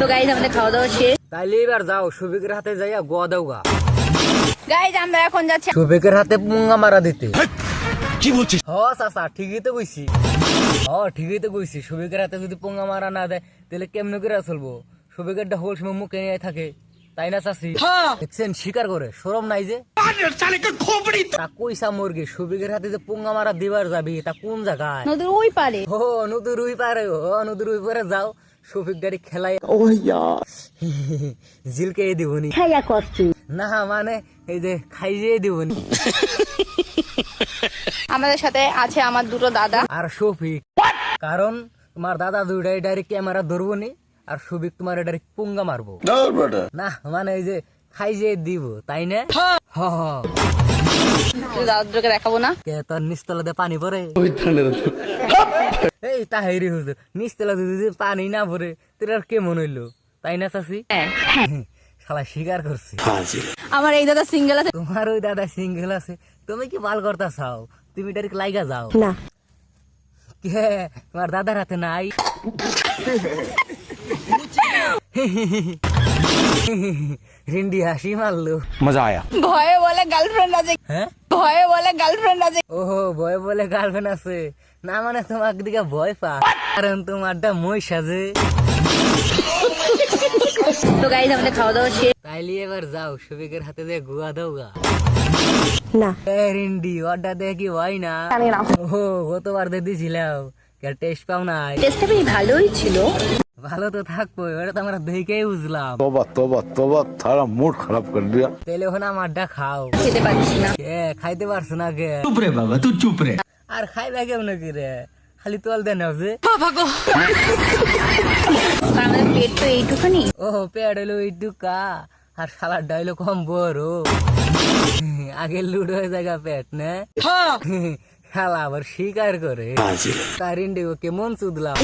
তো গাইজ আমাদের খাওয়া দাওয়া শেষ। তাইলে এবার যাও সুবিকের হাতে যাইয়া গোয়া দাও গা। গাইজ আমরা এখন যাচ্ছি সুবিকের হাতে পুঙ্গা মারা দিতে। কি বলছিস? হ চাচা ঠিকই তো কইছি, ঠিকই তো কইছি। সুবিকের হাতে যদি পুঙ্গা মারা না দেয় তাহলে কেমনে করে চলবো? সুবিকেরটা হোল সময় মুখে নিয়ে থাকে, তাই না চাচি? দেখছেন স্বীকার করে, শরম নাই যে। তা কইসা মুরগি সুবিকের হাতে যে পুঙ্গা মারা দিবার যাবি তা কোন জায়গায়? নদীর ওই পারে। ও নদীর ওই পারে, নদীর ওই পারে যাও। শফিক গাড়ি খেলাই জিলকে দিবনি না, মানে এই যে খাইয়ে দিবনি। আমাদের সাথে আছে আমার দুটো দাদা আর শফিক, কারণ তোমার দাদা দুইটাই ডাইরেক্ট ক্যামেরা ধরবো নি, আর শফিক তোমার ডাইরেক্ট পুঙ্গা মারবো না, মানে এই যে খাইয়ে দিব, তাই না? হ দাদাদেরকে দেখাবো না। কে তোর নিচতলাতে পানি পড়ে? এই তাহেরি হুজুর, নিচতলাতে যদি পানি না পড়ে তোর আর কেমন হইলো, তাই না চাচি? শালা স্বীকার করছি। আমার এই দাদা সিঙ্গেল আছে। তোমার ওই দাদা সিঙ্গেল আছে, তুমি কি বাল করতে চাও? তুমি ডাইরেক্ট লাইগা যাও না, কে তোমার দাদার হাতে নাই? রিন্ডি হাসি মারলো। মজা আয়া। ভয়ে বলে গার্লফ্রেন্ড আছে। হ্যাঁ, ভয়ে বলে গার্লফ্রেন্ড আছে। ওহো ভয় বলে গার্লফ্রেন্ড আছে না, মানে তোমার দিকে ভয় পা, কারণ তোমারটা মই সাজে। তো গাইজ আমাদের খাওয়া দাওয়া শেষ। তাইলে এবার যাও শফিকের হাতে দিয়ে গুয়া দাও গা। না, রিন্ডি অর্ডার দিয়ে কি হয় না? জানি না। ও গতবার দিয়ে দিয়েছিলাম, টেস্ট পাও নাই? টেস্টটা বেশ ভালোই ছিল। ভালো তো থাকবো, এবার তো আমরা দেখেই বুঝলাম। तौबा तौबा तौबा, थारा मूड खराब कर दिया। তাহলে ওখানে আমারটা খাও। খেতে পারছি না। কে খাইতে পারছো না কে? चुप रे बाबा, तू चुप रे। আর খাইবে কেমন কি রে? খালি তোল দেন যে। আমাদের পেট তো এইটুখানি। ও পেট হইলো এইটুকা, আর সালাড ডাইলো কম বড়। আগে লুড হয়ে জায়গা পেট না, খালা আবার স্বীকার করে। কারিন্ডি কেমন চুদলাম।